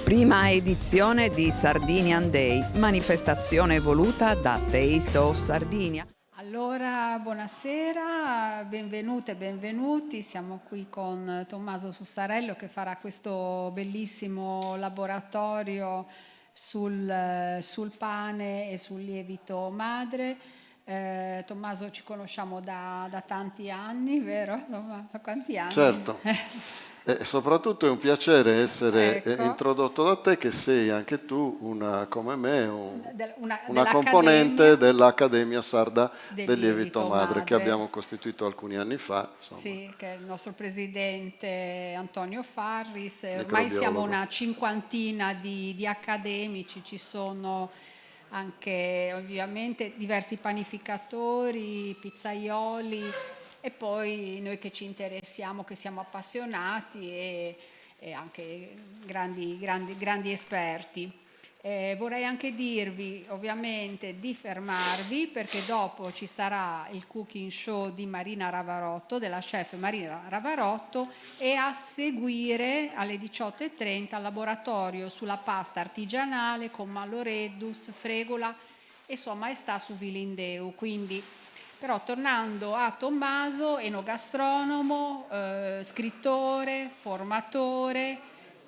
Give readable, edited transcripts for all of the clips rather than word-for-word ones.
Prima edizione di Sardinian Day, manifestazione voluta da Taste of Sardinia. Allora, buonasera, benvenute e benvenuti. Siamo qui con Tommaso Sussarello che farà questo bellissimo laboratorio sul pane e sul lievito madre. Tommaso, ci conosciamo da tanti anni, vero? Da quanti anni? Certo. E soprattutto è un piacere essere Ecco. introdotto da te, che sei anche tu, come me, una dell'Accademia componente dell'Accademia Sarda del del Lievito Madre, che Madre. abbiamo costituito alcuni anni fa. Insomma. Sì, che è il nostro presidente Antonio Farris. Ormai Microbiologo. siamo una cinquantina di accademici, ci sono anche ovviamente diversi panificatori, pizzaioli e poi noi che ci interessiamo, che siamo appassionati e anche grandi esperti. Vorrei anche dirvi ovviamente di fermarvi perché dopo ci sarà il cooking show di Marina Ravarotto, della chef Marina Ravarotto, e a seguire alle 18:30 il laboratorio sulla pasta artigianale con Malloreddus, Fregola e Sua Maestà su Vilindeu. Quindi, però tornando a Tommaso, enogastronomo, scrittore, formatore,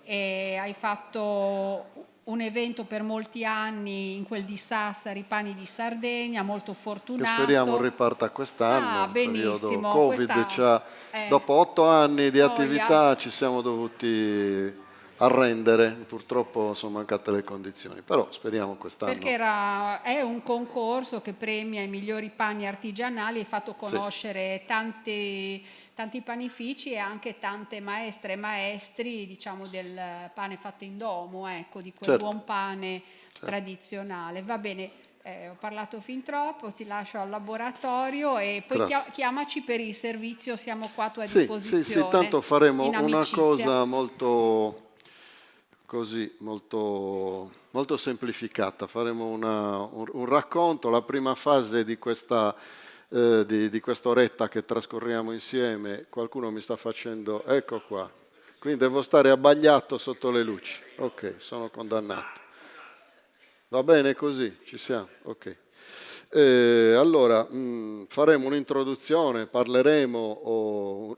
hai fatto un evento per molti anni in quel di Sassari, Pani di Sardegna, molto fortunato. Che speriamo riparta quest'anno. Ah, benissimo. Covid dopo 8 anni di attività ci siamo dovuti arrendere, purtroppo sono mancate le condizioni, però speriamo quest'anno. Perché è un concorso che premia i migliori pani artigianali, hai fatto conoscere tanti panifici e anche tante maestre e maestri, diciamo, del pane fatto in domo, ecco, di quel buon pane tradizionale. Va bene, ho parlato fin troppo, ti lascio al laboratorio e poi chiamaci per il servizio, siamo qua a tua disposizione. Sì, tanto faremo una amicizia. cosa molto semplificata, faremo un racconto, la prima fase di questa oretta che trascorriamo insieme. Qualcuno mi sta facendo, ecco qua, quindi devo stare abbagliato sotto le luci, ok, sono condannato, va bene così, ci siamo, ok. Allora, faremo un'introduzione, parleremo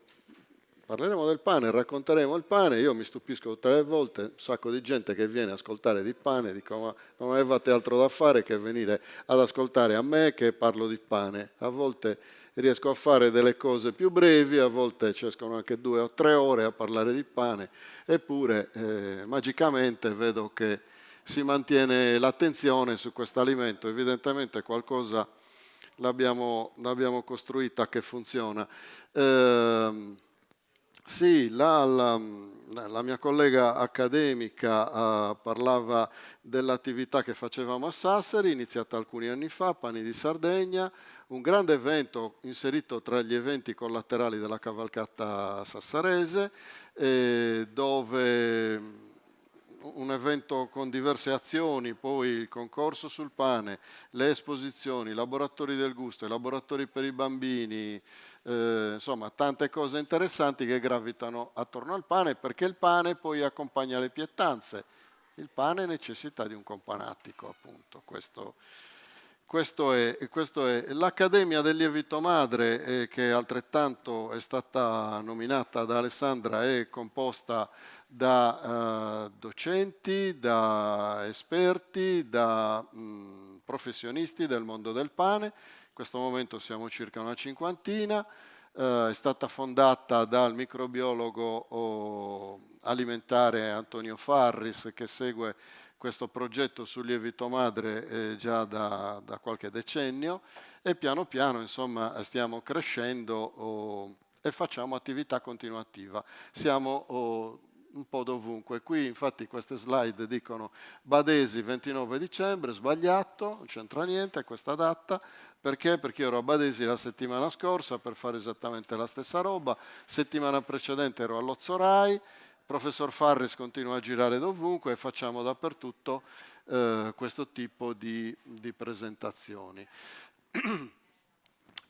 del pane, racconteremo il pane. Io mi stupisco tutte le volte, un sacco di gente che viene a ascoltare di pane, dico ma non avevate altro da fare che venire ad ascoltare a me che parlo di pane. A volte riesco a fare delle cose più brevi, a volte ci escono anche 2 o 3 ore a parlare di pane, eppure magicamente vedo che si mantiene l'attenzione su questo alimento. Evidentemente qualcosa l'abbiamo costruita che funziona. Sì, la mia collega accademica parlava dell'attività che facevamo a Sassari, iniziata alcuni anni fa, Pani di Sardegna, un grande evento inserito tra gli eventi collaterali della cavalcata sassarese, dove un evento con diverse azioni, poi il concorso sul pane, le esposizioni, i laboratori del gusto, i laboratori per i bambini, insomma tante cose interessanti che gravitano attorno al pane, perché il pane poi accompagna le pietanze. Il pane necessita di un companatico, appunto. Questo è. L'Accademia del Lievito Madre, che altrettanto è stata nominata da Alessandra, è composta da docenti, da esperti, da professionisti del mondo del pane. In questo momento siamo circa una cinquantina. È stata fondata dal microbiologo alimentare Antonio Farris, che segue questo progetto sul lievito madre già da qualche decennio, e piano piano insomma stiamo crescendo e facciamo attività continuativa. Siamo un po' dovunque. Qui infatti queste slide dicono Badesi 29 dicembre, sbagliato, non c'entra niente questa data. Perché? Perché io ero a Badesi la settimana scorsa per fare esattamente la stessa roba, settimana precedente ero all'Ozzorai, professor Farris continua a girare dovunque e facciamo dappertutto questo tipo di presentazioni.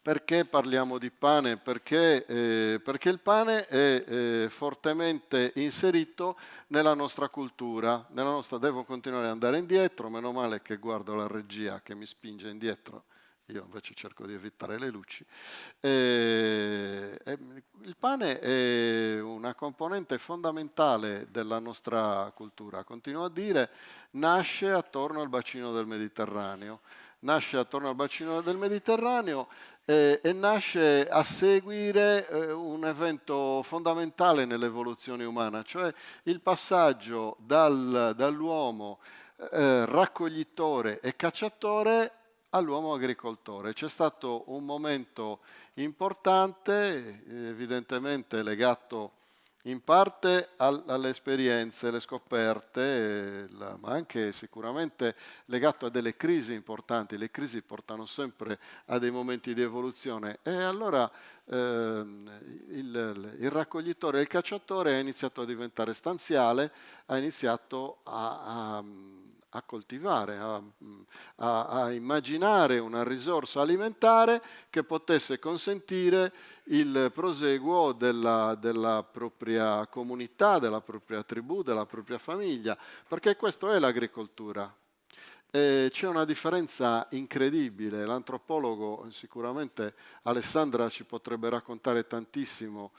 Perché parliamo di pane? Perché il pane è fortemente inserito nella nostra cultura, devo continuare ad andare indietro, meno male che guardo la regia che mi spinge indietro, io invece cerco di evitare le luci. Il pane è una componente fondamentale della nostra cultura, continuo a dire, nasce attorno al bacino del Mediterraneo. Nasce attorno al bacino del Mediterraneo e nasce a seguire un evento fondamentale nell'evoluzione umana, cioè il passaggio dall'uomo raccoglitore e cacciatore all'uomo agricoltore. C'è stato un momento importante, evidentemente legato in parte alle esperienze, alle scoperte, ma anche sicuramente legato a delle crisi importanti. Le crisi portano sempre a dei momenti di evoluzione e allora il raccoglitore e il cacciatore ha iniziato a diventare stanziale, ha iniziato a coltivare, a immaginare una risorsa alimentare che potesse consentire il proseguo della propria comunità, della propria tribù, della propria famiglia, perché questo è l'agricoltura. C'è una differenza incredibile, l'antropologo, sicuramente Alessandra ci potrebbe raccontare tantissimo,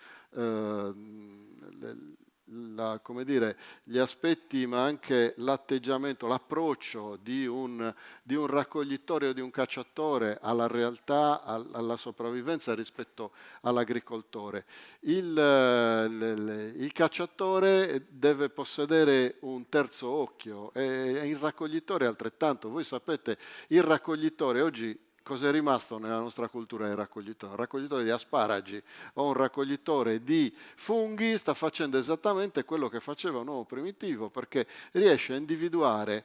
come dire, gli aspetti ma anche l'atteggiamento, l'approccio di un raccoglitore o di un cacciatore alla realtà, alla sopravvivenza rispetto all'agricoltore. Il cacciatore deve possedere un terzo occhio e il raccoglitore altrettanto. Voi sapete, il raccoglitore oggi cos'è rimasto nella nostra cultura del raccoglitore? Un raccoglitore di asparagi o un raccoglitore di funghi sta facendo esattamente quello che faceva un uomo primitivo, perché riesce a individuare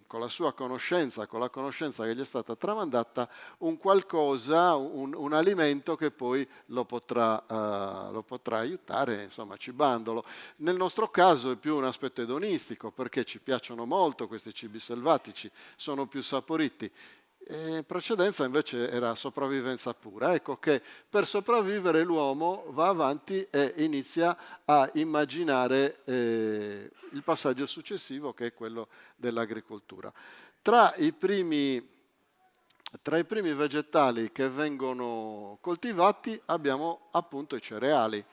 con la sua conoscenza, con la conoscenza che gli è stata tramandata, un qualcosa, un alimento che poi lo potrà aiutare, insomma, cibandolo. Nel nostro caso è più un aspetto edonistico, perché ci piacciono molto questi cibi selvatici, sono più saporiti. In precedenza invece era sopravvivenza pura. Ecco che per sopravvivere l'uomo va avanti e inizia a immaginare il passaggio successivo, che è quello dell'agricoltura. Tra i primi vegetali che vengono coltivati abbiamo appunto i cereali.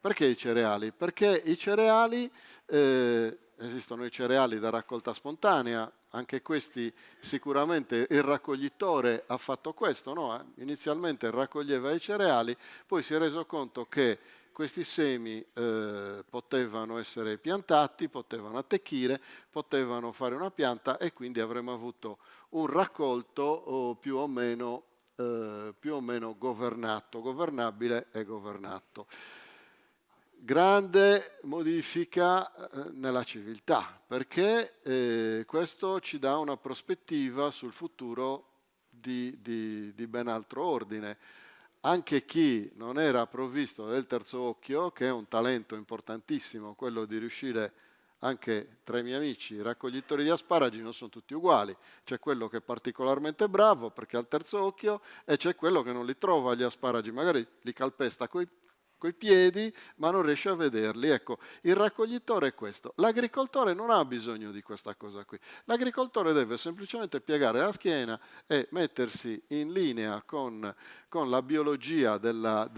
Perché i cereali? Perché i cereali, esistono i cereali da raccolta spontanea, anche questi sicuramente il raccoglitore ha fatto questo, no? Inizialmente raccoglieva i cereali, poi si è reso conto che questi semi potevano essere piantati, potevano attecchire, potevano fare una pianta e quindi avremmo avuto un raccolto più o meno governato, governabile e governato. Grande modifica nella civiltà, perché questo ci dà una prospettiva sul futuro di ben altro ordine. Anche chi non era provvisto del terzo occhio, che è un talento importantissimo, quello di riuscire, anche tra i miei amici, i raccoglitori di asparagi non sono tutti uguali. C'è quello che è particolarmente bravo perché ha il terzo occhio e c'è quello che non li trova gli asparagi, magari li calpesta coi piedi, ma non riesce a vederli. Ecco, il raccoglitore è questo. L'agricoltore non ha bisogno di questa cosa qui. L'agricoltore deve semplicemente piegare la schiena e mettersi in linea con la biologia della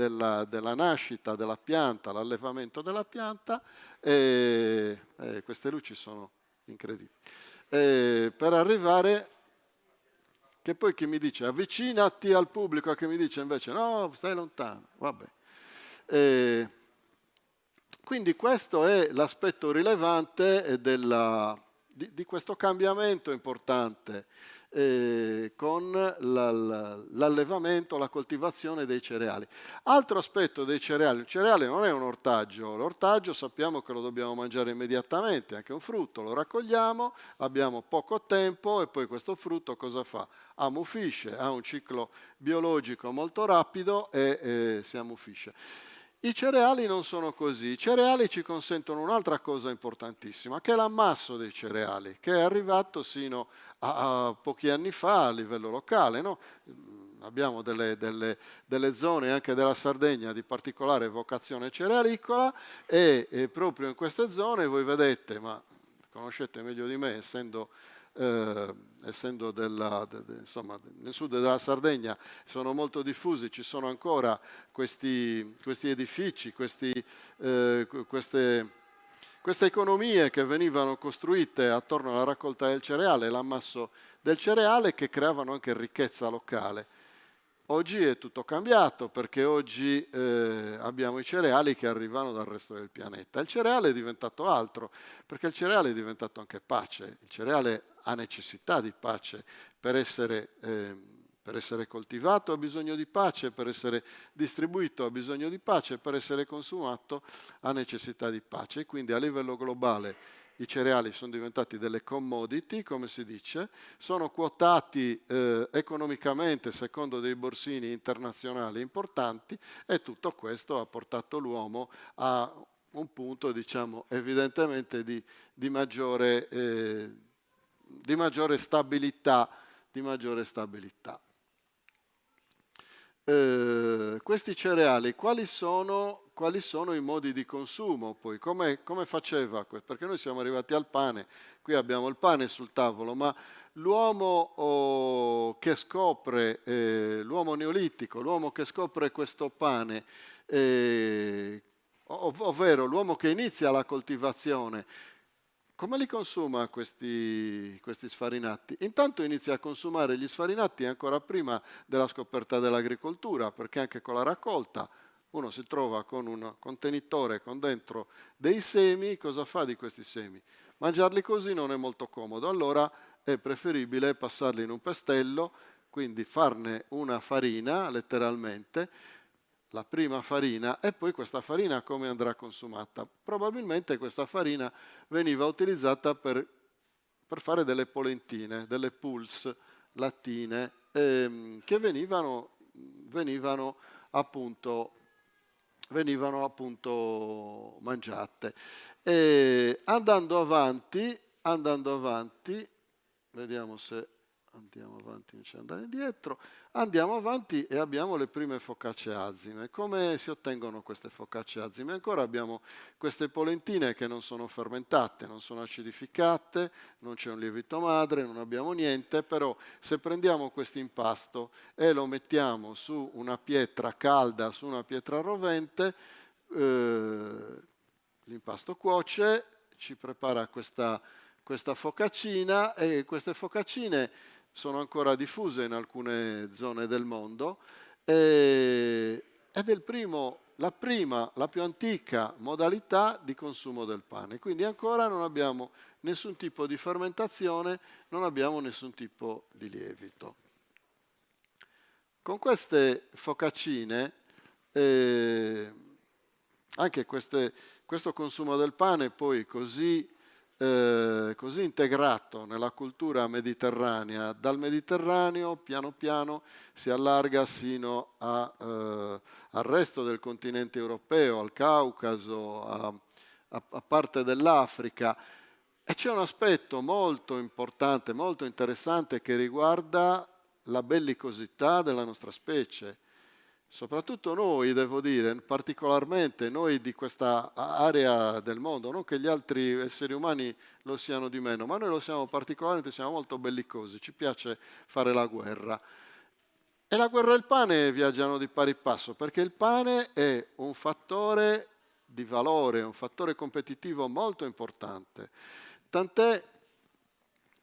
nascita della pianta, l'allevamento della pianta. Queste luci sono incredibili. Per arrivare... Che poi chi mi dice avvicinati al pubblico, che mi dice invece no, stai lontano, vabbè. Quindi questo è l'aspetto rilevante di questo cambiamento importante con l'allevamento, la coltivazione dei cereali. Altro aspetto dei cereali: il cereale non è un ortaggio, l'ortaggio sappiamo che lo dobbiamo mangiare immediatamente, anche un frutto lo raccogliamo, abbiamo poco tempo e poi questo frutto cosa fa? Ammuffisce, ha un ciclo biologico molto rapido e si ammuffisce. I cereali non sono così. I cereali ci consentono un'altra cosa importantissima, che è l'ammasso dei cereali, che è arrivato sino a pochi anni fa a livello locale, no? abbiamo delle zone anche della Sardegna di particolare vocazione cerealicola e proprio in queste zone voi vedete, ma conoscete meglio di me, essendo insomma, nel sud della Sardegna sono molto diffusi, ci sono ancora questi edifici, queste economie che venivano costruite attorno alla raccolta del cereale, l'ammasso del cereale, che creavano anche ricchezza locale. Oggi è tutto cambiato perché oggi abbiamo i cereali che arrivano dal resto del pianeta. Il cereale è diventato altro, perché il cereale è diventato anche pace. Il cereale ha necessità di pace per essere coltivato, ha bisogno di pace, per essere distribuito ha bisogno di pace, per essere consumato ha necessità di pace. E quindi a livello globale i cereali sono diventati delle commodity, come si dice, sono quotati economicamente secondo dei borsini internazionali importanti, e tutto questo ha portato l'uomo a un punto, diciamo, evidentemente di maggiore stabilità. Questi cereali, quali sono i modi di consumo poi? Come faceva? Perché noi siamo arrivati al pane, qui abbiamo il pane sul tavolo, ma l'uomo che scopre, l'uomo neolitico, l'uomo che scopre questo pane, ovvero l'uomo che inizia la coltivazione, come li consuma questi sfarinati? Intanto inizia a consumare gli sfarinati ancora prima della scoperta dell'agricoltura, perché anche con la raccolta uno si trova con un contenitore con dentro dei semi. Cosa fa di questi semi? Mangiarli così non è molto comodo, allora è preferibile passarli in un pestello, quindi farne una farina, letteralmente, la prima farina, e poi questa farina come andrà consumata? Probabilmente questa farina veniva utilizzata per fare delle polentine, delle pulse lattine, che venivano appunto mangiate. E andando avanti, vediamo se andiamo avanti, non c'è andare indietro, andiamo avanti e abbiamo le prime focacce azime. Come si ottengono queste focacce azime? Ancora abbiamo queste polentine che non sono fermentate, non sono acidificate, non c'è un lievito madre, non abbiamo niente, però se prendiamo questo impasto e lo mettiamo su una pietra calda, su una pietra rovente, l'impasto cuoce, ci prepara questa focaccina, e queste focaccine sono ancora diffuse in alcune zone del mondo, ed è la più antica modalità di consumo del pane. Quindi ancora non abbiamo nessun tipo di fermentazione, non abbiamo nessun tipo di lievito. Con queste focaccine, anche questo consumo del pane poi così integrato nella cultura mediterranea, dal Mediterraneo piano piano si allarga sino al resto del continente europeo, al Caucaso, a parte dell'Africa. E c'è un aspetto molto importante, molto interessante, che riguarda la bellicosità della nostra specie. Soprattutto noi, devo dire, particolarmente noi di questa area del mondo, non che gli altri esseri umani lo siano di meno, ma noi lo siamo particolarmente, siamo molto bellicosi, ci piace fare la guerra. E la guerra e il pane viaggiano di pari passo, perché il pane è un fattore di valore, un fattore competitivo molto importante. Tant'è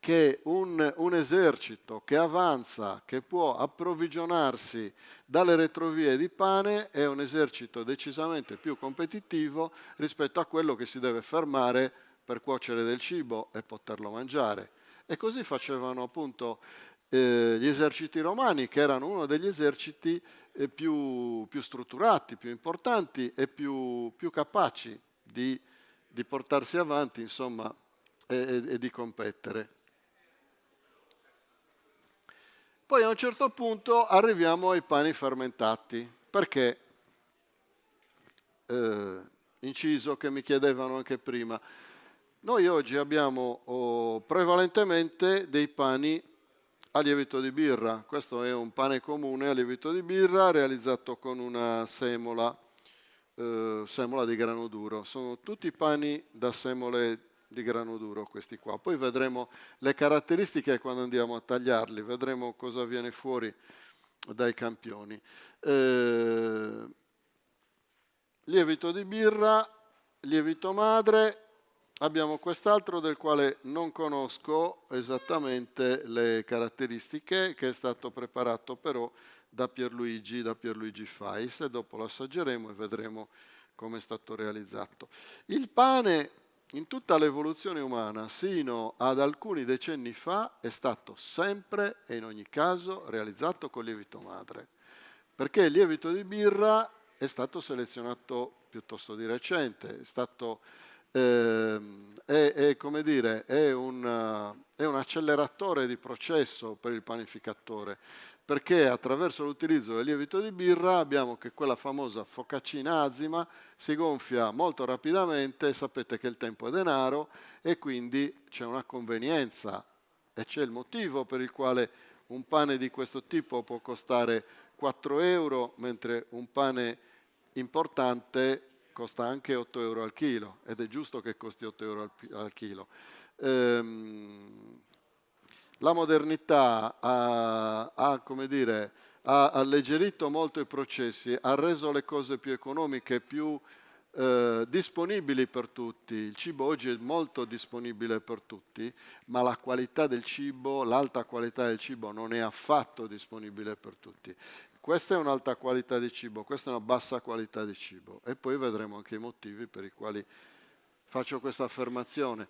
che un esercito che avanza, che può approvvigionarsi dalle retrovie di pane, è un esercito decisamente più competitivo rispetto a quello che si deve fermare per cuocere del cibo e poterlo mangiare. E così facevano appunto gli eserciti romani, che erano uno degli eserciti più strutturati, più importanti e più capaci di portarsi avanti, insomma, e di competere. Poi a un certo punto arriviamo ai pani fermentati, perché, inciso che mi chiedevano anche prima, noi oggi abbiamo prevalentemente dei pani a lievito di birra. Questo è un pane comune a lievito di birra realizzato con una semola di grano duro. Sono tutti pani da semole di grano duro questi qua. Poi vedremo le caratteristiche quando andiamo a tagliarli, vedremo cosa viene fuori dai campioni. Lievito di birra, lievito madre. Abbiamo quest'altro del quale non conosco esattamente le caratteristiche, che è stato preparato però da Pierluigi Fais, e dopo lo assaggeremo e vedremo come è stato realizzato. Il pane, in tutta l'evoluzione umana, sino ad alcuni decenni fa, è stato sempre e in ogni caso realizzato con lievito madre, perché il lievito di birra è stato selezionato piuttosto di recente, è stato come dire, è un acceleratore di processo per il panificatore, perché attraverso l'utilizzo del lievito di birra abbiamo che quella famosa focaccina azima si gonfia molto rapidamente, sapete che il tempo è denaro e quindi c'è una convenienza e c'è il motivo per il quale un pane di questo tipo può costare 4 euro, mentre un pane importante costa anche 8 euro al chilo, ed è giusto che costi 8 euro al chilo. La modernità come dire, ha alleggerito molto i processi, ha reso le cose più economiche, più disponibili per tutti. Il cibo oggi è molto disponibile per tutti, ma la qualità del cibo, l'alta qualità del cibo non è affatto disponibile per tutti. Questa è un'alta qualità di cibo, questa è una bassa qualità di cibo, e poi vedremo anche i motivi per i quali faccio questa affermazione.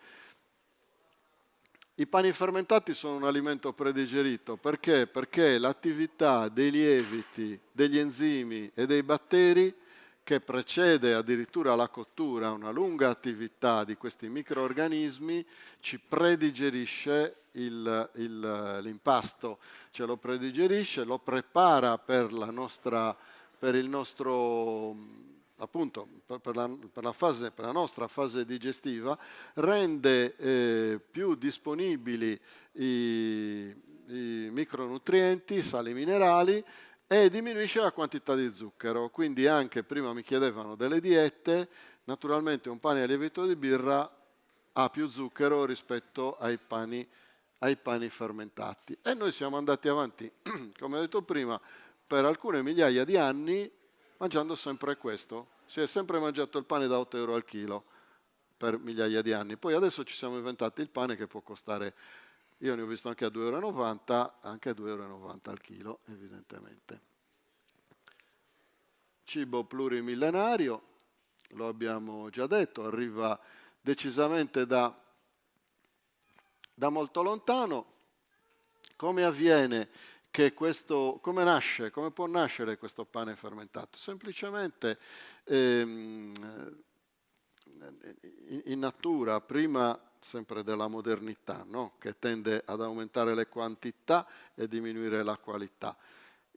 I pani fermentati sono un alimento predigerito, perché? Perché l'attività dei lieviti, degli enzimi e dei batteri, che precede addirittura la cottura, una lunga attività di questi microorganismi, ci predigerisce l'impasto, ce lo predigerisce, lo prepara per il nostro, appunto, per la nostra fase digestiva, rende più disponibili i micronutrienti, i sali minerali, e diminuisce la quantità di zucchero. Quindi anche, prima mi chiedevano delle diete, naturalmente un pane a lievito di birra ha più zucchero rispetto ai pani fermentati. E noi siamo andati avanti, come ho detto prima, per alcune migliaia di anni mangiando sempre questo. Si è sempre mangiato il pane da 8 euro al chilo per migliaia di anni. Poi adesso ci siamo inventati il pane che può costare, io ne ho visto anche a 2,90 euro, anche a 2,90 euro al chilo, evidentemente. Cibo plurimillenario, lo abbiamo già detto, arriva decisamente da molto lontano. Come avviene che come può nascere questo pane fermentato? Semplicemente in natura, prima sempre della modernità, no? Che tende ad aumentare le quantità e diminuire la qualità.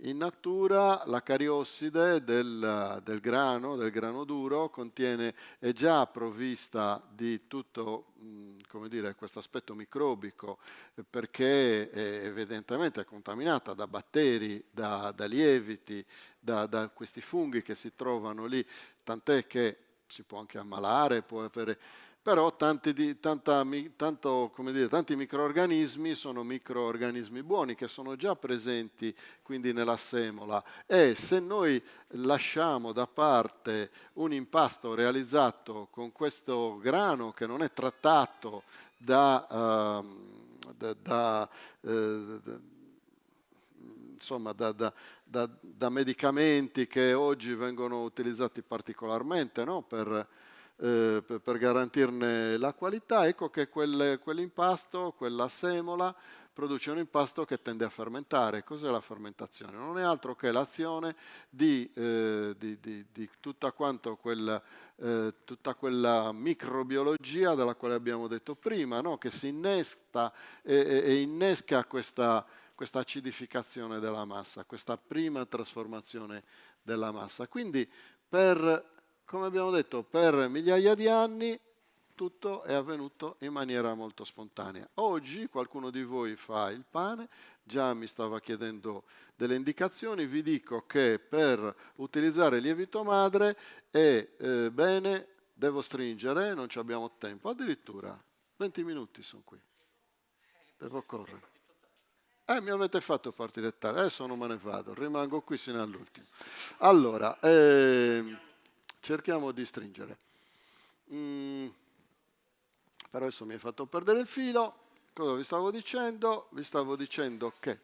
In natura la cariosside del grano duro, è già provvista di tutto, come dire, questo aspetto microbico, perché evidentemente è contaminata da batteri, da lieviti, da questi funghi che si trovano lì, tant'è che si può anche ammalare, può avere. Però tanti microorganismi sono microorganismi buoni, che sono già presenti quindi nella semola, e se noi lasciamo da parte un impasto realizzato con questo grano che non è trattato da medicamenti che oggi vengono utilizzati particolarmente, no? per garantirne la qualità, ecco che quell'impasto, quella semola, produce un impasto che tende a fermentare. Cos'è la fermentazione? Non è altro che l'azione di tutta quella microbiologia della quale abbiamo detto prima, no? Che si innesta e innesca questa acidificazione della massa, questa prima trasformazione della massa. Quindi come abbiamo detto, per migliaia di anni tutto è avvenuto in maniera molto spontanea. Oggi qualcuno di voi fa il pane, già mi stava chiedendo delle indicazioni. Vi dico che per utilizzare il lievito madre è bene, devo stringere, non ci abbiamo tempo, addirittura 20 minuti sono qui, devo correre. Mi avete fatto partire tardi, adesso non me ne vado, rimango qui sino all'ultimo. Allora, cerchiamo di stringere. Però adesso mi hai fatto perdere il filo. Cosa vi stavo dicendo? Vi stavo dicendo che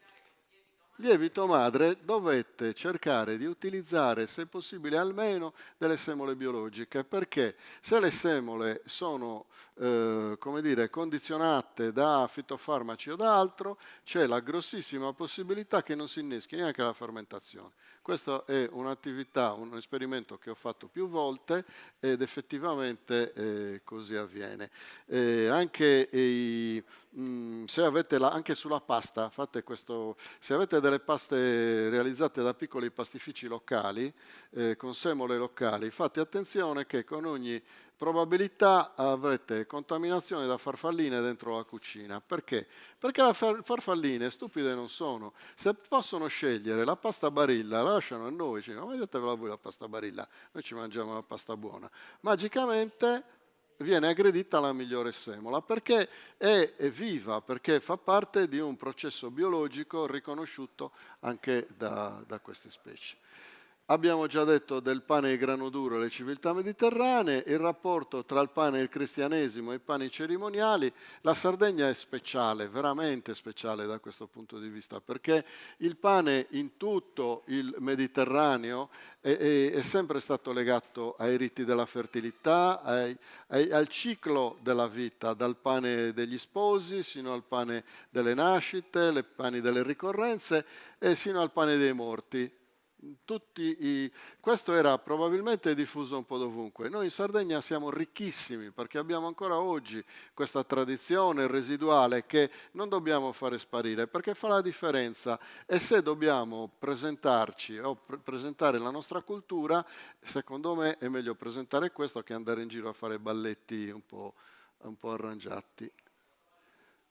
lievito madre dovete cercare di utilizzare, se possibile, almeno delle semole biologiche, perché se le semole sono come dire, condizionate da fitofarmaci o da altro, c'è la grossissima possibilità che non si inneschi neanche la fermentazione. Questa è un'attività, un esperimento che ho fatto più volte ed effettivamente così avviene. Anche se avete anche sulla pasta, fate questo, se avete delle paste realizzate da piccoli pastifici locali, con semole locali, fate attenzione che con ogni probabilità avrete contaminazione da farfalline dentro la cucina. Perché? Perché le farfalline stupide non sono. Se possono scegliere la pasta Barilla, la lasciano a noi, dicono, ma mangiatevela voi la pasta Barilla, noi ci mangiamo la pasta buona. Magicamente viene aggredita la migliore semola perché è viva, perché fa parte di un processo biologico riconosciuto anche da queste specie. Abbiamo già detto del pane e grano duro e le civiltà mediterranee, il rapporto tra il pane e il cristianesimo e i pani cerimoniali. La Sardegna è speciale, veramente speciale da questo punto di vista, perché il pane in tutto il Mediterraneo è sempre stato legato ai riti della fertilità, al ciclo della vita, dal pane degli sposi sino al pane delle nascite, le pani delle ricorrenze e sino al pane dei morti. Questo era probabilmente diffuso un po' dovunque. Noi in Sardegna siamo ricchissimi perché abbiamo ancora oggi questa tradizione residuale che non dobbiamo fare sparire perché fa la differenza, e se dobbiamo presentarci o presentare la nostra cultura, secondo me è meglio presentare questo che andare in giro a fare balletti un po' arrangiati.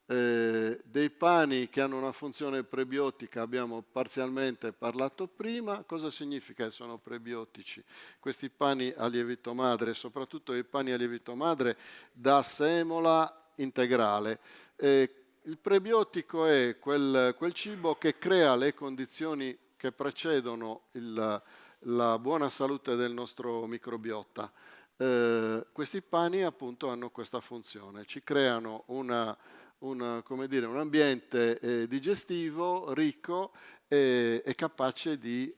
Dei pani che hanno una funzione prebiotica abbiamo parzialmente parlato prima. Cosa significa che sono prebiotici? Questi pani a lievito madre, soprattutto i pani a lievito madre da semola integrale. Il prebiotico è quel cibo che crea le condizioni che precedono la buona salute del nostro microbiota. Questi pani appunto hanno questa funzione, ci creano come dire, un ambiente digestivo ricco e capace di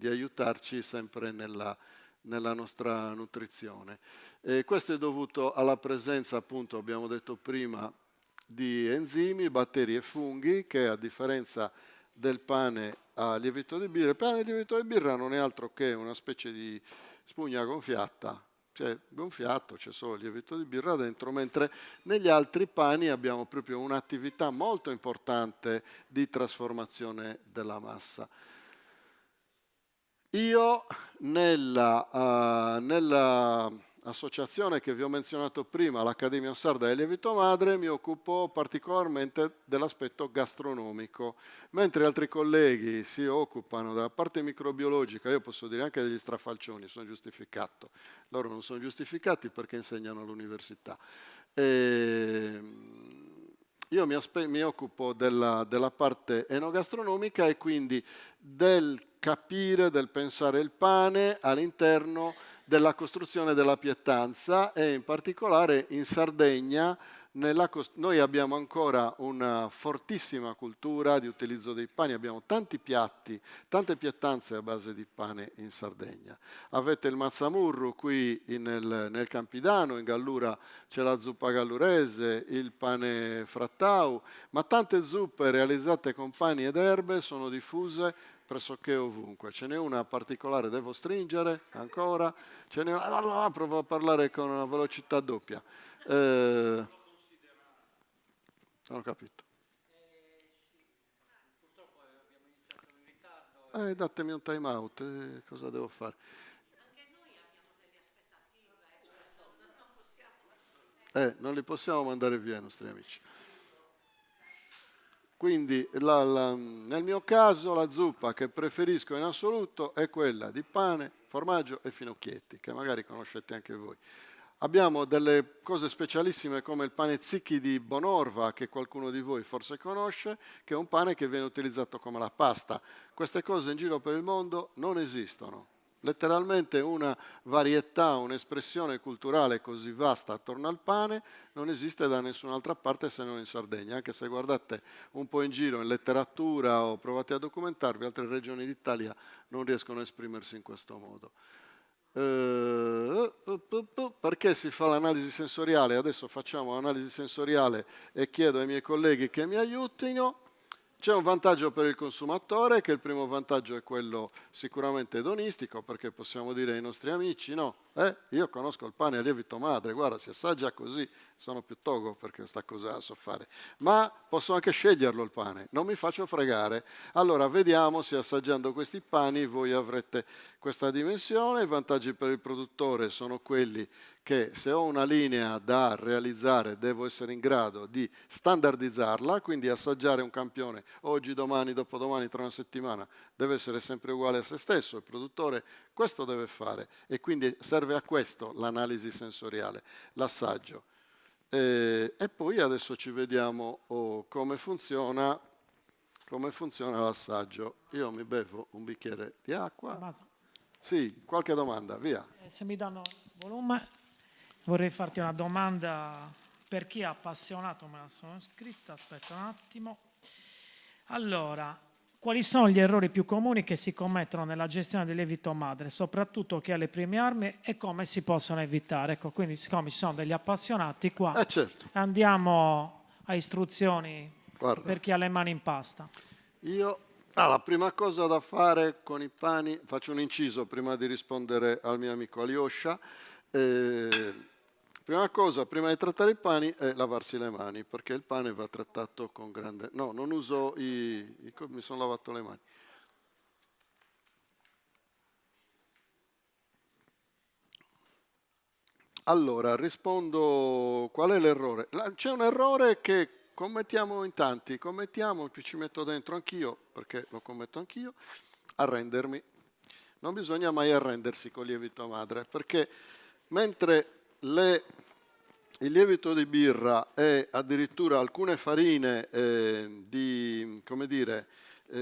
aiutarci sempre nella nostra nutrizione. Questo è dovuto alla presenza, appunto, abbiamo detto prima, di enzimi, batteri e funghi che, a differenza del pane a lievito di birra, il pane a lievito di birra non è altro che una specie di spugna gonfiata. C'è gonfiato, c'è solo il lievito di birra dentro, mentre negli altri pani abbiamo proprio un'attività molto importante di trasformazione della massa. Io nella associazione che vi ho menzionato prima, l'Accademia Sarda del Lievito Madre, mi occupo particolarmente dell'aspetto gastronomico, mentre altri colleghi si occupano della parte microbiologica. Io posso dire anche degli strafalcioni, sono giustificato. Loro non sono giustificati perché insegnano all'università. Io mi occupo della parte enogastronomica e quindi del capire, del pensare il pane all'interno della costruzione della pietanza, e in particolare in Sardegna noi abbiamo ancora una fortissima cultura di utilizzo dei pani, abbiamo tanti piatti, tante pietanze a base di pane in Sardegna. Avete il mazzamurru qui nel Campidano, in Gallura c'è la zuppa gallurese, il pane frattau, ma tante zuppe realizzate con pani ed erbe sono diffuse pressoché ovunque. Ce n'è una particolare, devo stringere ancora, ce n'è una, provo a parlare con una velocità doppia. Non ho capito. Purtroppo abbiamo iniziato in ritardo. Datemi un time out, cosa devo fare? Anche noi abbiamo delle aspettative, non possiamo. Non li possiamo mandare via i nostri amici. Quindi nel mio caso la zuppa che preferisco in assoluto è quella di pane, formaggio e finocchietti, che magari conoscete anche voi. Abbiamo delle cose specialissime come il pane zicchi di Bonorva, che qualcuno di voi forse conosce, che è un pane che viene utilizzato come la pasta. Queste cose in giro per il mondo non esistono. Letteralmente una varietà, un'espressione culturale così vasta attorno al pane non esiste da nessun'altra parte se non in Sardegna, anche se guardate un po' in giro in letteratura o provate a documentarvi, altre regioni d'Italia non riescono a esprimersi in questo modo. Perché si fa l'analisi sensoriale? Adesso facciamo l'analisi sensoriale e chiedo ai miei colleghi che mi aiutino. C'è un vantaggio per il consumatore, che il primo vantaggio è quello sicuramente edonistico, perché possiamo dire ai nostri amici, no, io conosco il pane a lievito madre, guarda, si assaggia così, sono più togo perché sta cosa so fare, ma posso anche sceglierlo il pane, non mi faccio fregare. Allora vediamo se assaggiando questi pani voi avrete questa dimensione. I vantaggi per il produttore sono quelli che se ho una linea da realizzare devo essere in grado di standardizzarla, quindi assaggiare un campione oggi, domani, dopodomani, tra una settimana deve essere sempre uguale a se stesso, il produttore questo deve fare e quindi serve a questo l'analisi sensoriale, l'assaggio. E poi adesso ci vediamo come funziona l'assaggio. Io mi bevo un bicchiere di acqua. Tommaso, Sì, qualche domanda, via. se mi danno volume, vorrei farti una domanda per chi è appassionato, me la sono scritta, aspetta un attimo. Allora, quali sono gli errori più comuni che si commettono nella gestione del lievito madre, soprattutto chi ha le prime armi e come si possono evitare? Ecco, quindi siccome ci sono degli appassionati qua, Certo, andiamo a istruzioni guarda. per chi ha le mani in pasta. La prima cosa da fare con i pani, faccio un inciso prima di rispondere al mio amico Alyosha. Prima cosa, prima di trattare i pani, è lavarsi le mani, perché il pane va trattato con grande... No, non uso mi sono lavato le mani. Allora, rispondo qual è l'errore. C'è un errore che commettiamo in tanti, ci metto dentro anch'io, perché lo commetto anch'io, arrendermi. Non bisogna mai arrendersi con lievito madre, perché mentre il lievito di birra e addirittura alcune farine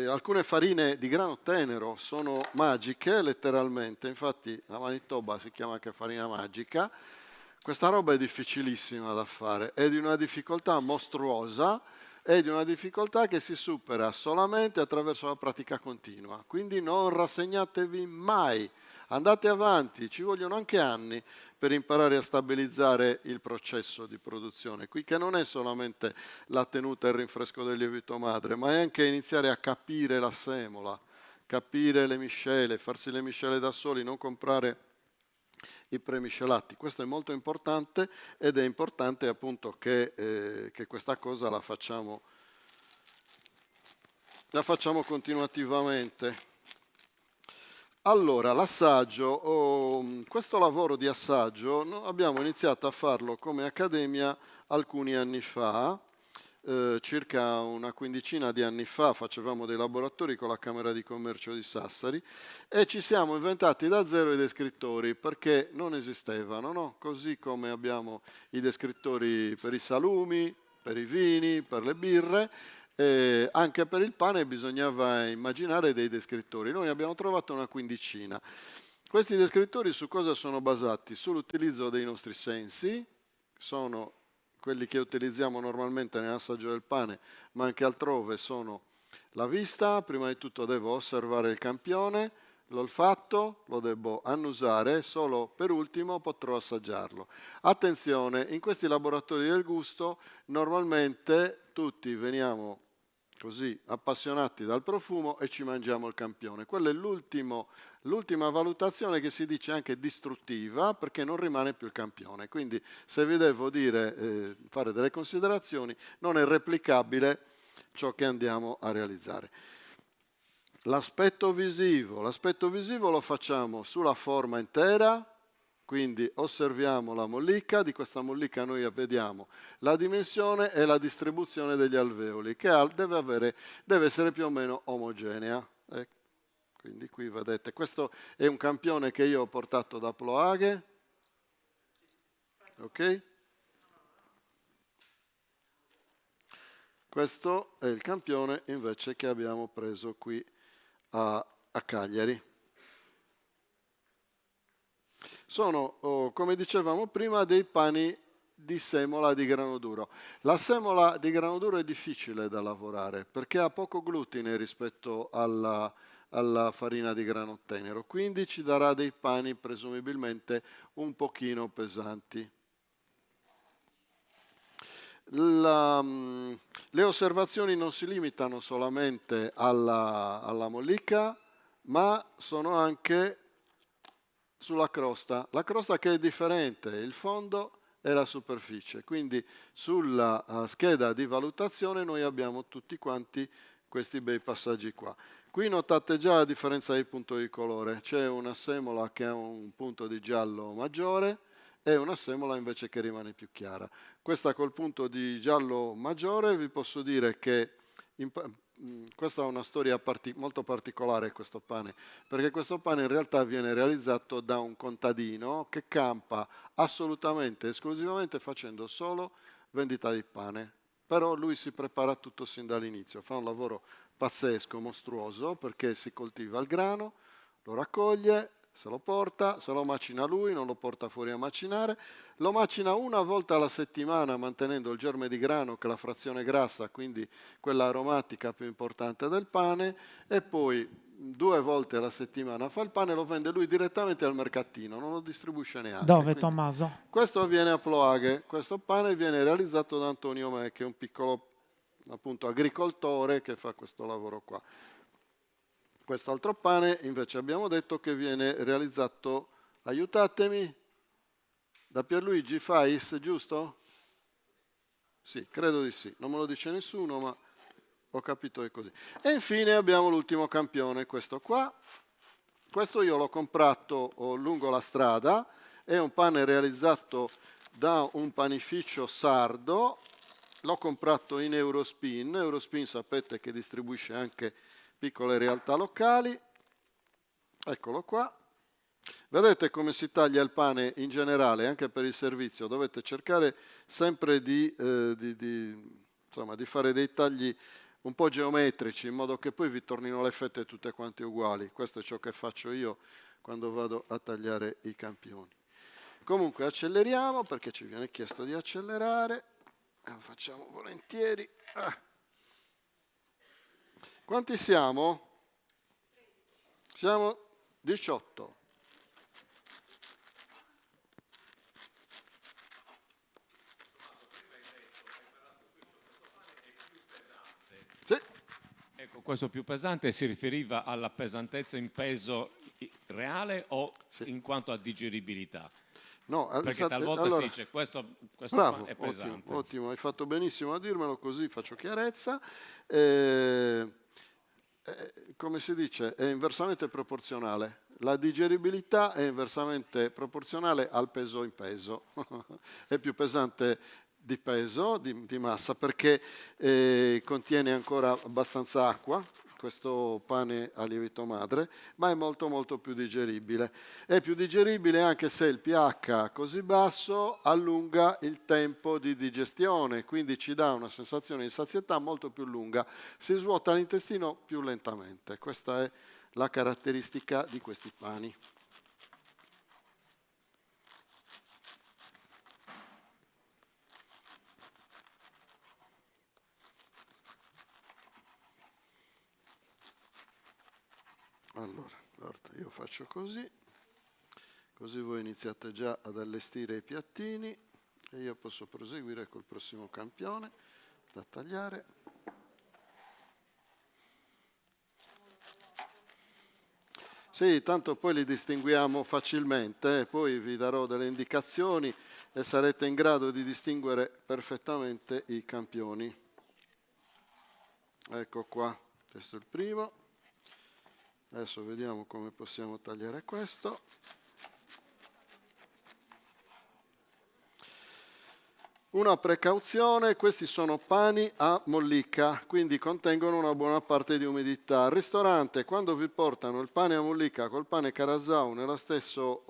alcune farine di grano tenero sono magiche letteralmente, infatti la Manitoba si chiama anche farina magica. Questa roba è difficilissima da fare, è di una difficoltà mostruosa, è di una difficoltà che si supera solamente attraverso la pratica continua, quindi non rassegnatevi mai. Andate avanti, ci vogliono anche anni per imparare a stabilizzare il processo di produzione, qui che non è solamente la tenuta e il rinfresco del lievito madre, ma è anche iniziare a capire la semola, capire le miscele, farsi le miscele da soli, non comprare i premiscelati. Questo è molto importante ed è importante appunto che questa cosa la facciamo continuativamente. Allora, l'assaggio, questo lavoro di assaggio abbiamo iniziato a farlo come accademia alcuni anni fa, circa una quindicina di anni fa facevamo dei laboratori con la Camera di Commercio di Sassari e ci siamo inventati da zero i descrittori perché non esistevano, no? Così come abbiamo i descrittori per i salumi, per i vini, per le birre. Anche per il pane bisognava immaginare dei descrittori. Noi ne abbiamo trovato una quindicina. Questi descrittori su cosa sono basati? Sull'utilizzo dei nostri sensi, sono quelli che utilizziamo normalmente nell'assaggio del pane, ma anche altrove sono la vista, prima di tutto devo osservare il campione, l'olfatto lo devo annusare, solo per ultimo potrò assaggiarlo. Attenzione, in questi laboratori del gusto normalmente tutti veniamo così appassionati dal profumo e ci mangiamo il campione. Quella è l'ultima valutazione che si dice anche distruttiva perché non rimane più il campione. Quindi se vi devo dire, fare delle considerazioni, non è replicabile ciò che andiamo a realizzare. L'aspetto visivo lo facciamo sulla forma intera, Quindi osserviamo la mollica, di questa mollica noi vediamo la dimensione e la distribuzione degli alveoli, che deve essere più o meno omogenea. Quindi qui vedete, questo è un campione che io ho portato da Ploaghe, ok? Questo è il campione invece che abbiamo preso qui a Cagliari. Sono, come dicevamo prima, dei pani di semola di grano duro. La semola di grano duro è difficile da lavorare perché ha poco glutine rispetto alla farina di grano tenero, quindi ci darà dei pani presumibilmente un pochino pesanti. Le osservazioni non si limitano solamente alla mollica, ma sono anche sulla crosta. La crosta che è differente, il fondo e la superficie. Quindi sulla scheda di valutazione noi abbiamo tutti quanti questi bei passaggi qua. Qui notate già la differenza di punto di colore. C'è una semola che ha un punto di giallo maggiore e una semola invece che rimane più chiara. Questa col punto di giallo maggiore vi posso dire che questa è una storia molto particolare, questo pane, perché questo pane in realtà viene realizzato da un contadino che campa assolutamente, esclusivamente facendo solo vendita di pane. Però lui si prepara tutto sin dall'inizio, fa un lavoro pazzesco, mostruoso, perché si coltiva il grano, lo raccoglie, se lo porta, se lo macina lui, non lo porta fuori a macinare, lo macina una volta alla settimana mantenendo il germe di grano che è la frazione grassa, quindi quella aromatica più importante del pane, e poi 2 volte alla settimana fa il pane e lo vende lui direttamente al mercatino, non lo distribuisce neanche. Dove, quindi, Tommaso? questo avviene a Ploaghe, questo pane viene realizzato da Antonio Me, che è un piccolo appunto agricoltore che fa questo lavoro qua. Quest'altro pane invece abbiamo detto che viene realizzato, aiutatemi, da Pierluigi Fais, giusto? Sì, credo di sì, non me lo dice nessuno, ma ho capito che è così. E infine abbiamo l'ultimo campione, questo qua. Questo io l'ho comprato lungo la strada, è un pane realizzato da un panificio sardo, l'ho comprato in Eurospin. Eurospin sapete che distribuisce anche piccole realtà locali. Eccolo qua. Vedete come si taglia il pane in generale, anche per il servizio. Dovete cercare sempre di fare dei tagli un po' geometrici, in modo che poi vi tornino le fette tutte quante uguali. Questo è ciò che faccio io quando vado a tagliare i campioni. Comunque acceleriamo, perché ci viene chiesto di accelerare. Lo facciamo volentieri. Quanti siamo? Siamo 18. Sì. Ecco, questo più pesante si riferiva alla pesantezza in peso reale o in quanto a digeribilità? No, perché talvolta allora, si dice questo bravo, è pesante. ottimo, hai fatto benissimo a dirmelo, così faccio chiarezza. Come si dice, è inversamente proporzionale. La digeribilità è inversamente proporzionale al peso in peso. È più pesante di peso, di massa, perché contiene ancora abbastanza acqua, questo pane a lievito madre, ma è molto molto più digeribile. È più digeribile anche se il pH così basso allunga il tempo di digestione, quindi ci dà una sensazione di sazietà molto più lunga, si svuota l'intestino più lentamente. Questa è la caratteristica di questi pani. Allora, guarda, io faccio così voi iniziate già ad allestire i piattini e io posso proseguire col prossimo campione da tagliare. Sì, tanto poi li distinguiamo facilmente, poi vi darò delle indicazioni e sarete in grado di distinguere perfettamente i campioni. Ecco qua, questo è il primo. Adesso vediamo come possiamo tagliare questo. Una precauzione, questi sono pani a mollica, quindi contengono una buona parte di umidità. Al ristorante, quando vi portano il pane a mollica col pane Carasau nello stesso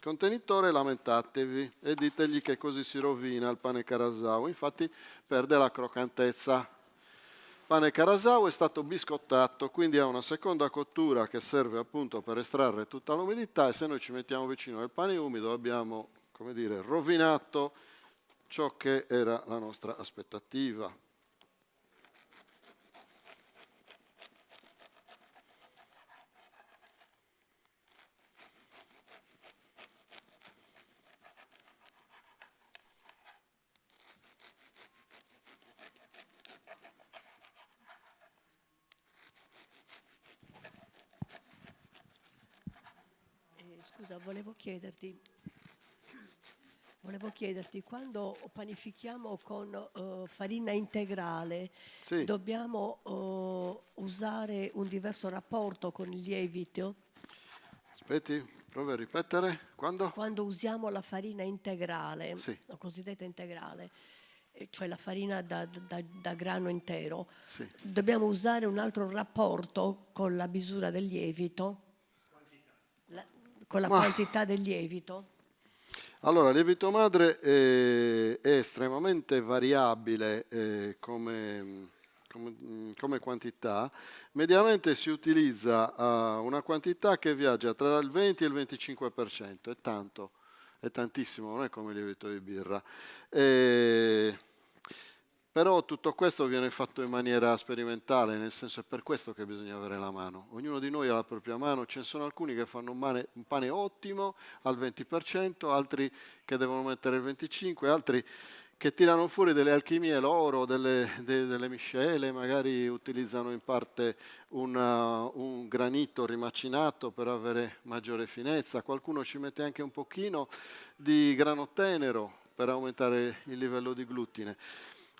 contenitore, lamentatevi e ditegli che così si rovina il pane Carasau, infatti perde la croccantezza. Il pane Carasau è stato biscottato, quindi ha una seconda cottura che serve appunto per estrarre tutta l'umidità, e se noi ci mettiamo vicino al pane umido abbiamo, come dire, rovinato ciò che era la nostra aspettativa. Scusa, volevo chiederti, quando panifichiamo con farina integrale, Sì. dobbiamo usare un diverso rapporto con il lievito? Aspetti, provi a ripetere. Quando? Quando usiamo la farina integrale, Sì. la cosiddetta integrale, cioè la farina da grano intero, Sì. dobbiamo usare un altro rapporto con la misura del lievito? Con la quantità del lievito? Allora, il lievito madre è estremamente variabile come quantità. Mediamente si utilizza una quantità che viaggia tra il 20 e il 25%, è tanto, è tantissimo, non è come il lievito di birra. Però tutto questo viene fatto in maniera sperimentale, nel senso è per questo che bisogna avere la mano. Ognuno di noi ha la propria mano, ce ne sono alcuni che fanno un pane ottimo al 20%, altri che devono mettere il 25%, altri che tirano fuori delle alchimie loro, delle miscele, magari utilizzano in parte un granito rimacinato per avere maggiore finezza, qualcuno ci mette anche un pochino di grano tenero per aumentare il livello di glutine.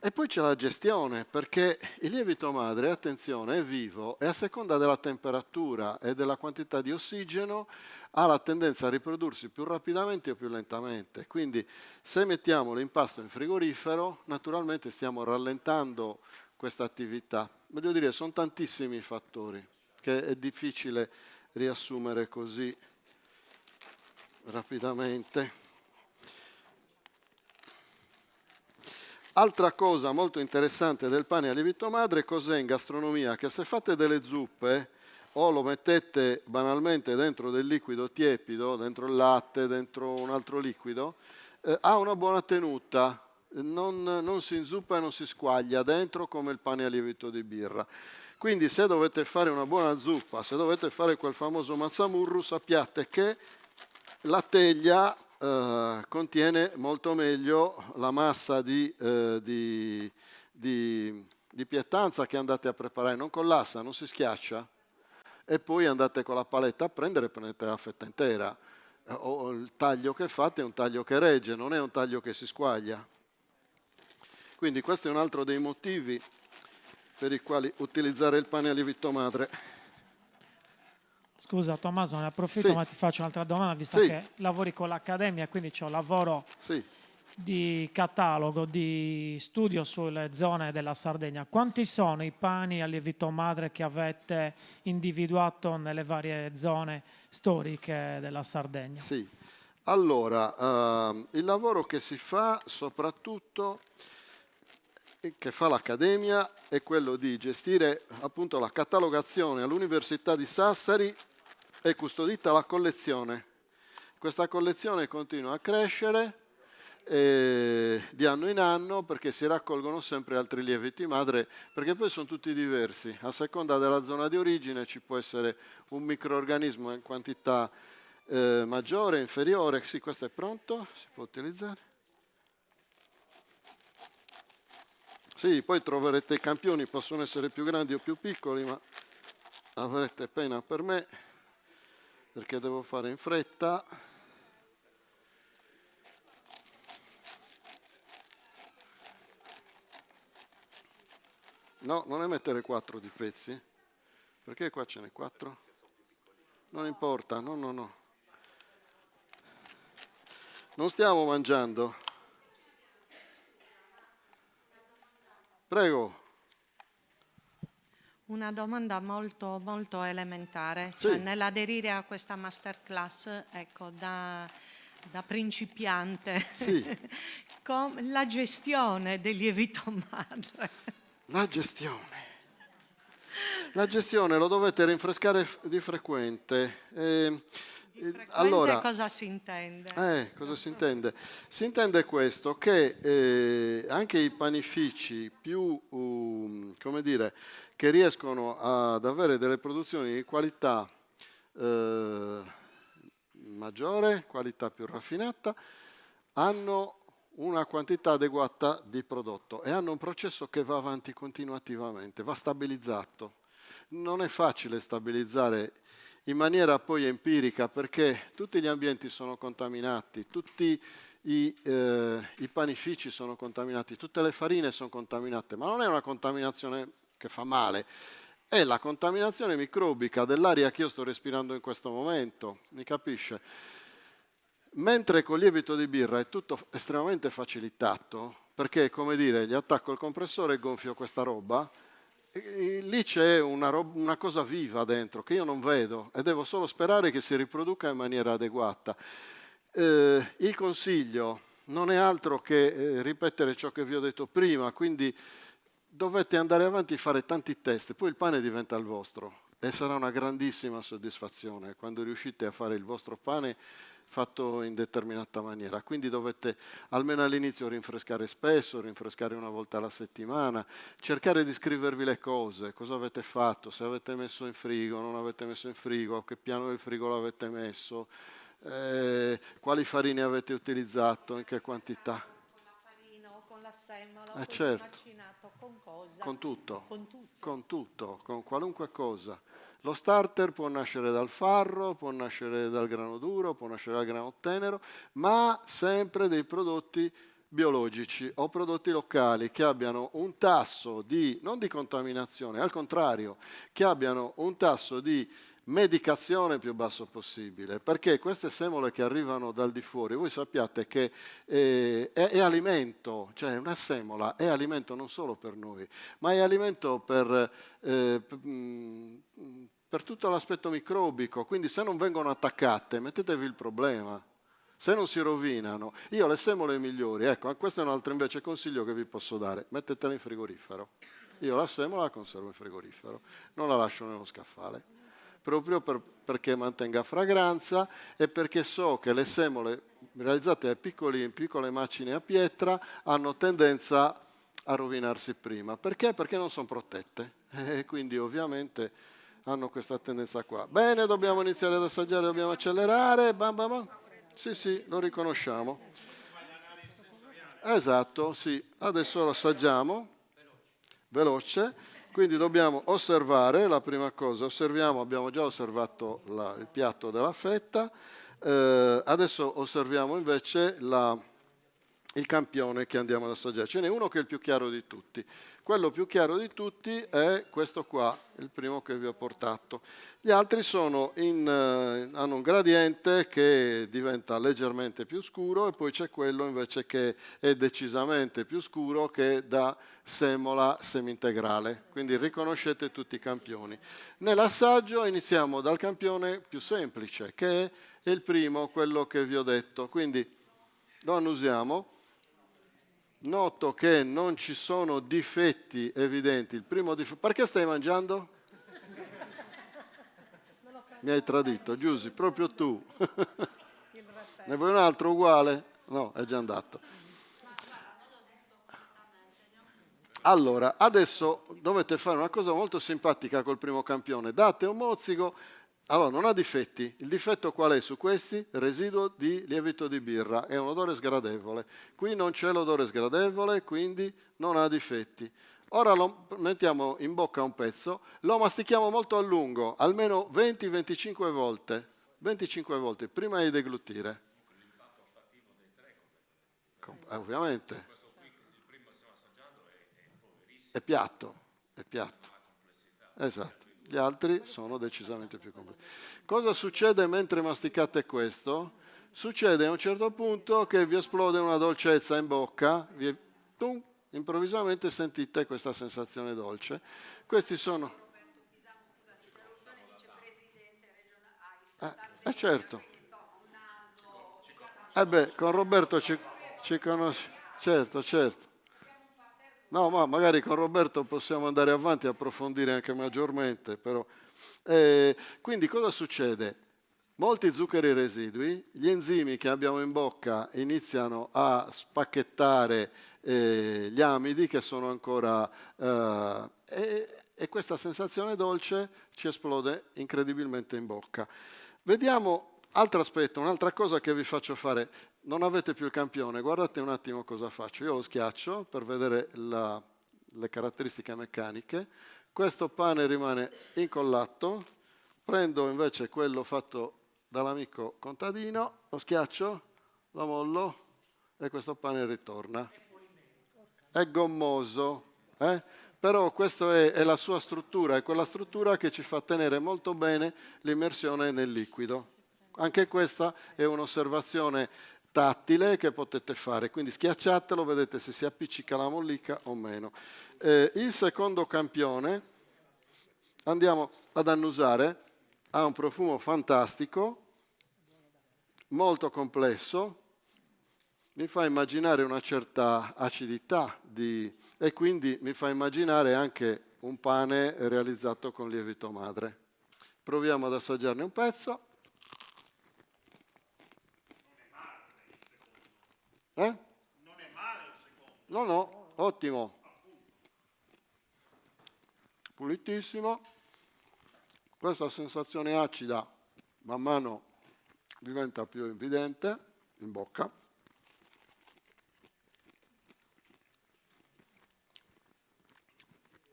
E poi c'è la gestione, perché il lievito madre, attenzione, è vivo e a seconda della temperatura e della quantità di ossigeno ha la tendenza a riprodursi più rapidamente o più lentamente. Quindi se mettiamo l'impasto in frigorifero, naturalmente stiamo rallentando questa attività. Voglio dire, sono tantissimi i fattori che è difficile riassumere così rapidamente. Altra cosa molto interessante del pane a lievito madre cos'è in gastronomia? Che se fate delle zuppe o lo mettete banalmente dentro del liquido tiepido, dentro il latte, dentro un altro liquido, ha una buona tenuta, non si inzuppa e non si squaglia dentro come il pane a lievito di birra. Quindi se dovete fare una buona zuppa, se dovete fare quel famoso mazzamurru, sappiate che la teglia contiene molto meglio la massa di pietanza che andate a preparare, non collassa, non si schiaccia, e poi andate con la paletta a prendete la fetta intera, o il taglio che fate è un taglio che regge, non è un taglio che si squaglia. Quindi questo è un altro dei motivi per i quali utilizzare il pane a lievito madre. Scusa Tommaso, ne approfitto, Sì. ma ti faccio un'altra domanda, visto Sì. che lavori con l'Accademia, quindi c'è un lavoro Sì. di catalogo, di studio sulle zone della Sardegna. Quanti sono i pani a lievito madre che avete individuato nelle varie zone storiche della Sardegna? Sì. Allora, il lavoro che si fa soprattutto, che fa l'Accademia, è quello di gestire appunto la catalogazione. All'Università di Sassari è custodita la collezione. Questa collezione continua a crescere di anno in anno, perché si raccolgono sempre altri lieviti madre, perché poi sono tutti diversi. A seconda della zona di origine ci può essere un microrganismo in quantità maggiore, inferiore. Sì, questo è pronto, si può utilizzare. Sì, poi troverete i campioni, possono essere più grandi o più piccoli, ma avrete pena per me, perché devo fare in fretta. No, non ne mettere 4 di pezzi. Perché qua ce n'è 4? Non importa, no. Non stiamo mangiando. Prego. Una domanda molto, molto elementare, Sì. cioè nell'aderire a questa masterclass, ecco, da principiante, Sì. la gestione del lievito madre. La gestione lo dovete rinfrescare di frequente. Frequente cosa si intende? Cosa si intende? Si intende questo, che anche i panifici più, come dire, che riescono ad avere delle produzioni di qualità maggiore, qualità più raffinata, hanno una quantità adeguata di prodotto e hanno un processo che va avanti continuativamente, va stabilizzato. Non è facile stabilizzare in maniera poi empirica perché tutti gli ambienti sono contaminati, tutti i panifici sono contaminati, tutte le farine sono contaminate, ma non è una contaminazione che fa male, è la contaminazione microbica dell'aria che io sto respirando in questo momento, mi capisce? Mentre con il lievito di birra è tutto estremamente facilitato, perché come dire, gli attacco il compressore e gonfio questa roba, e lì c'è una cosa viva dentro che io non vedo e devo solo sperare che si riproduca in maniera adeguata. Il consiglio non è altro che ripetere ciò che vi ho detto prima, quindi dovete andare avanti e fare tanti test, poi il pane diventa il vostro e sarà una grandissima soddisfazione quando riuscite a fare il vostro pane fatto in determinata maniera. Quindi dovete almeno all'inizio rinfrescare spesso, rinfrescare una volta alla settimana, cercare di scrivervi le cose, cosa avete fatto, se avete messo in frigo, non avete messo in frigo, a che piano del frigo l'avete messo, quali farine avete utilizzato, in che quantità. Con la farina o con la semola, o Certo. macinato, con cosa? Con tutto, Con tutto. con tutto, con qualunque cosa. Lo starter può nascere dal farro, può nascere dal grano duro, può nascere dal grano tenero, ma sempre dei prodotti biologici o prodotti locali che abbiano un tasso di, non di contaminazione, al contrario, che abbiano un tasso di medicazione più basso possibile, perché queste semole che arrivano dal di fuori, voi sappiate che è alimento, cioè una semola è alimento non solo per noi, ma è alimento per tutto l'aspetto microbico, quindi se non vengono attaccate mettetevi il problema, se non si rovinano. Io le semole migliori, ecco, questo è un altro invece consiglio che vi posso dare, mettetela in frigorifero. Io la semola la conservo in frigorifero, non la lascio nello scaffale, proprio perché mantenga fragranza e perché so che le semole realizzate in piccole macine a pietra hanno tendenza a rovinarsi prima. Perché? Perché non sono protette e quindi ovviamente hanno questa tendenza qua. Bene, dobbiamo iniziare ad assaggiare, dobbiamo accelerare. Bam, bam, bam. Sì, lo riconosciamo. Esatto, sì. Adesso lo assaggiamo. Veloce. Quindi dobbiamo osservare, la prima cosa, osserviamo, abbiamo già osservato il piatto della fetta, adesso osserviamo invece il campione che andiamo ad assaggiare. Ce n'è uno che è il più chiaro di tutti. Quello più chiaro di tutti è questo qua, il primo che vi ho portato. Gli altri hanno un gradiente che diventa leggermente più scuro e poi c'è quello invece che è decisamente più scuro che è da semola semi-integrale. Quindi riconoscete tutti i campioni. Nell'assaggio iniziamo dal campione più semplice, che è il primo, quello che vi ho detto. Quindi lo annusiamo. Noto che non ci sono difetti evidenti. Il primo difetto. Perché stai mangiando? Mi hai tradito, Giusy, proprio tu. Ne vuoi un altro uguale? No, è già andato. Allora, adesso dovete fare una cosa molto simpatica col primo campione. Date un mozzico. Allora, non ha difetti. Il difetto qual è su questi? Residuo di lievito di birra. È un odore sgradevole. Qui non c'è l'odore sgradevole, quindi non ha difetti. Ora lo mettiamo in bocca un pezzo, lo mastichiamo molto a lungo, almeno 20-25 volte. 25 volte, prima di deglutire. Ovviamente. È piatto. Esatto. Gli altri sono decisamente più complessi. Cosa succede mentre masticate questo? Succede a un certo punto che vi esplode una dolcezza in bocca, improvvisamente sentite questa sensazione dolce. Questi sono... certo. Con Roberto ci conosci. Certo, certo. No, ma magari con Roberto possiamo andare avanti e approfondire anche maggiormente, però. Quindi cosa succede? Molti zuccheri residui, gli enzimi che abbiamo in bocca iniziano a spacchettare gli amidi che sono ancora... e questa sensazione dolce ci esplode incredibilmente in bocca. Vediamo altro aspetto, un'altra cosa che vi faccio fare. Non avete più il campione, guardate un attimo cosa faccio. Io lo schiaccio per vedere le caratteristiche meccaniche. Questo pane rimane incollato. Prendo invece quello fatto dall'amico contadino, lo schiaccio, lo mollo e questo pane ritorna. È gommoso, però questa è la sua struttura, è quella struttura che ci fa tenere molto bene l'immersione nel liquido. Anche questa è un'osservazione tattile che potete fare, quindi schiacciatelo, vedete se si appiccica la mollica o meno. Il secondo campione andiamo ad annusare, ha un profumo fantastico, molto complesso, mi fa immaginare una certa acidità e quindi mi fa immaginare anche un pane realizzato con lievito madre. Proviamo ad assaggiarne un pezzo. Non è male il secondo. No, ottimo. Pulitissimo. Questa sensazione acida man mano diventa più evidente in bocca.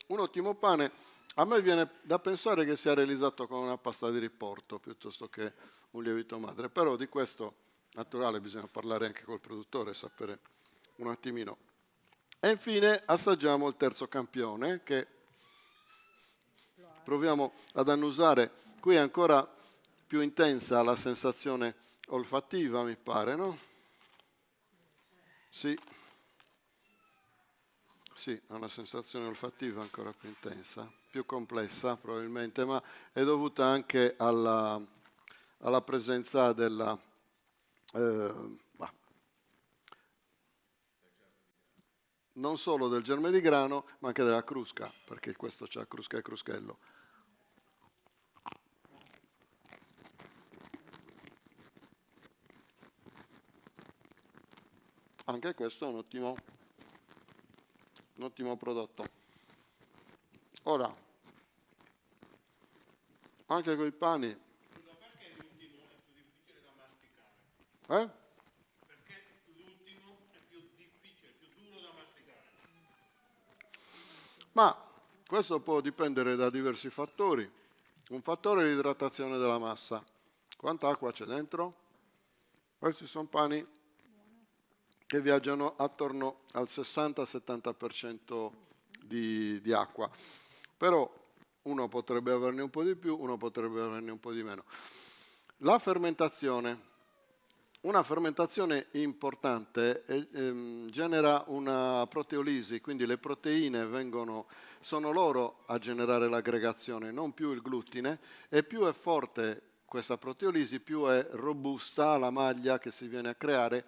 Un ottimo pane. A me viene da pensare che sia realizzato con una pasta di riporto piuttosto che un lievito madre, però di questo naturale bisogna parlare anche col produttore, sapere un attimino. E infine assaggiamo il terzo campione che proviamo ad annusare. Qui è ancora più intensa la sensazione olfattiva, mi pare, no? Sì. Sì, ha una sensazione olfattiva ancora più intensa, più complessa probabilmente, ma è dovuta anche alla presenza della... non solo del germe di grano, ma anche della crusca, perché questo c'ha crusca e cruschello. Anche questo è un ottimo prodotto. Ora, anche con i pani... Perché l'ultimo è più difficile da masticare? Perché l'ultimo è più difficile, più duro da masticare? Ma questo può dipendere da diversi fattori. Un fattore è l'idratazione della massa. Quanta acqua c'è dentro? Questi sono pani che viaggiano attorno al 60-70% di acqua. Però uno potrebbe averne un po' di più, uno potrebbe averne un po' di meno. La fermentazione. Una fermentazione importante genera una proteolisi, quindi le proteine sono loro a generare l'aggregazione, non più il glutine, e più è forte questa proteolisi, più è robusta la maglia che si viene a creare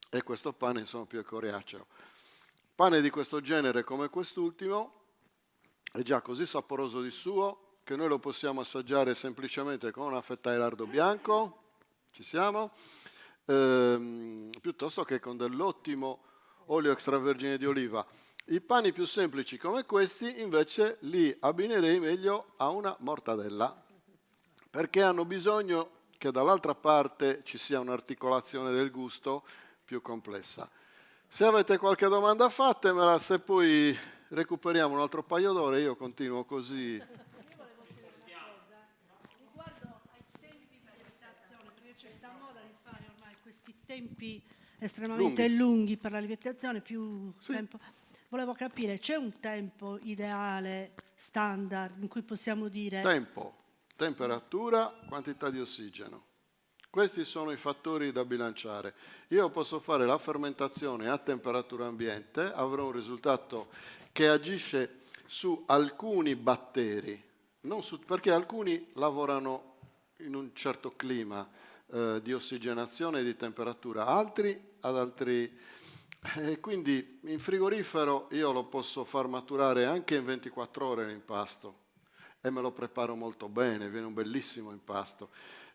e questo pane insomma più è coriaceo. Pane di questo genere come quest'ultimo è già così saporoso di suo che noi lo possiamo assaggiare semplicemente con una fetta di lardo bianco, ci siamo, piuttosto che con dell'ottimo olio extravergine di oliva. I pani più semplici come questi invece li abbinerei meglio a una mortadella, perché hanno bisogno che dall'altra parte ci sia un'articolazione del gusto più complessa. Se avete qualche domanda fatemela, se poi recuperiamo un altro paio d'ore io continuo così. Riguardo ai tempi di lievitazione, perché c'è sta moda di fare ormai questi tempi estremamente lunghi per la lievitazione, più Sì. tempo. Volevo capire, c'è un tempo ideale, standard, in cui possiamo dire... Tempo, temperatura, quantità di ossigeno. Questi sono i fattori da bilanciare. Io posso fare la fermentazione a temperatura ambiente, avrò un risultato che agisce su alcuni batteri, perché alcuni lavorano in un certo clima di ossigenazione e di temperatura, altri ad altri. Quindi in frigorifero io lo posso far maturare anche in 24 ore l'impasto e me lo preparo molto bene, viene un bellissimo impasto.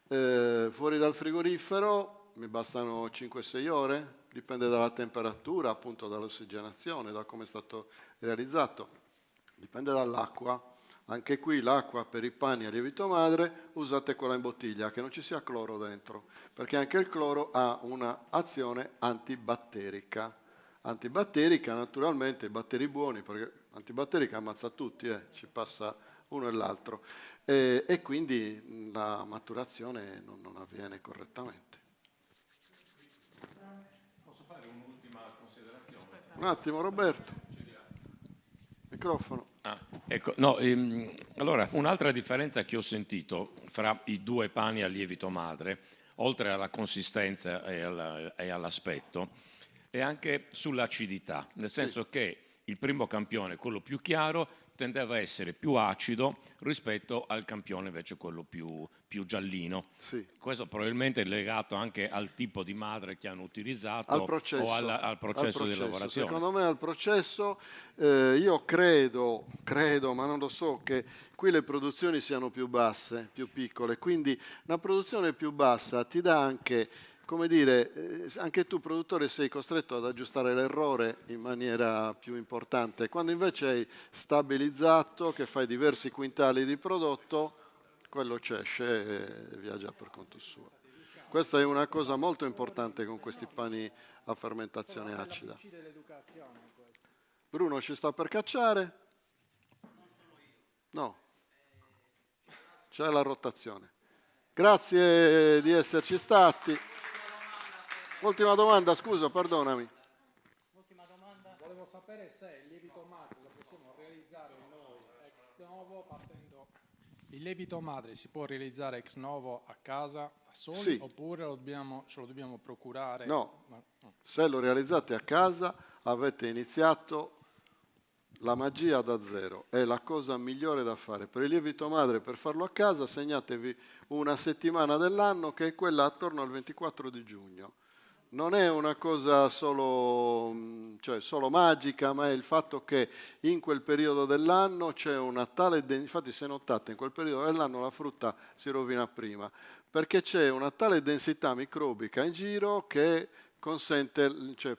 Fuori dal frigorifero mi bastano 5-6 ore, dipende dalla temperatura, appunto dall'ossigenazione, da come è stato realizzato, dipende dall'acqua. Anche qui l'acqua per i pani a lievito madre usate quella in bottiglia, che non ci sia cloro dentro, perché anche il cloro ha un'azione antibatterica. Antibatterica naturalmente, i batteri buoni, perché antibatterica ammazza tutti, ci passa uno e l'altro. E quindi la maturazione non avviene correttamente. Posso fare un'ultima considerazione? Un attimo Roberto, microfono. Ecco, no, allora un'altra differenza che ho sentito fra i due pani a lievito madre, oltre alla consistenza e all'aspetto, è anche sull'acidità, nel senso che il primo campione, quello più chiaro, tendeva a essere più acido rispetto al campione invece quello più giallino. Sì. Questo probabilmente è legato anche al tipo di madre che hanno utilizzato Al processo, o al processo di lavorazione. Secondo me al processo, io credo, ma non lo so, che qui le produzioni siano più basse, più piccole, quindi una produzione più bassa ti dà anche, come dire, anche tu produttore sei costretto ad aggiustare l'errore in maniera più importante. Quando invece hai stabilizzato, che fai diversi quintali di prodotto, quello esce e viaggia per conto suo. Questa è una cosa molto importante con questi pani a fermentazione acida. Bruno ci sta per cacciare? No. C'è la rotazione. Grazie di esserci stati. Ultima domanda, scusa, perdonami. Ultima domanda. Volevo sapere se il lievito madre lo possiamo realizzare noi ex novo partendo. Il lievito madre si può realizzare ex novo a casa da soli, Sì. oppure ce lo dobbiamo procurare? No. Se lo realizzate a casa avete iniziato la magia da zero. È la cosa migliore da fare. Per il lievito madre, per farlo a casa, segnatevi una settimana dell'anno che è quella attorno al 24 di giugno. Non è una cosa solo magica, ma è il fatto che in quel periodo dell'anno c'è una tale infatti se notate in quel periodo dell'anno la frutta si rovina prima, perché c'è una tale densità microbica in giro che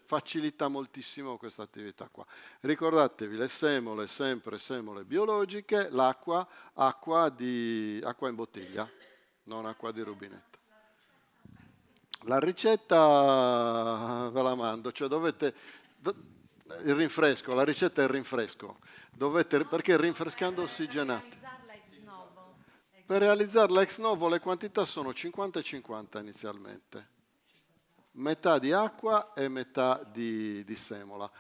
facilita moltissimo questa attività qua. Ricordatevi, le semole, sempre semole biologiche, l'acqua, acqua in bottiglia, non acqua di rubinetto. La ricetta ve la mando, il rinfresco, la ricetta è il rinfresco, perché rinfrescando ossigenate. Per realizzarla ex novo le quantità sono 50 e 50 inizialmente, metà di acqua e metà di semola.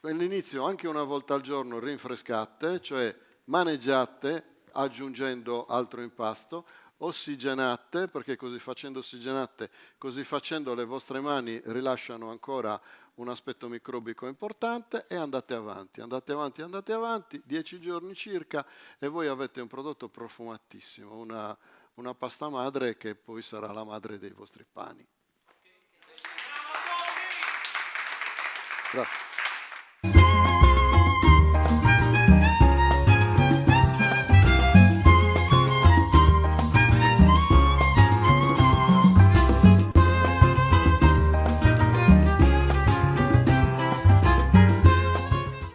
All'inizio anche una volta al giorno rinfrescate, cioè maneggiate aggiungendo altro impasto, ossigenate, perché così facendo le vostre mani rilasciano ancora un aspetto microbico importante e andate avanti, 10 giorni circa e voi avete un prodotto profumatissimo, una pasta madre che poi sarà la madre dei vostri pani. Grazie.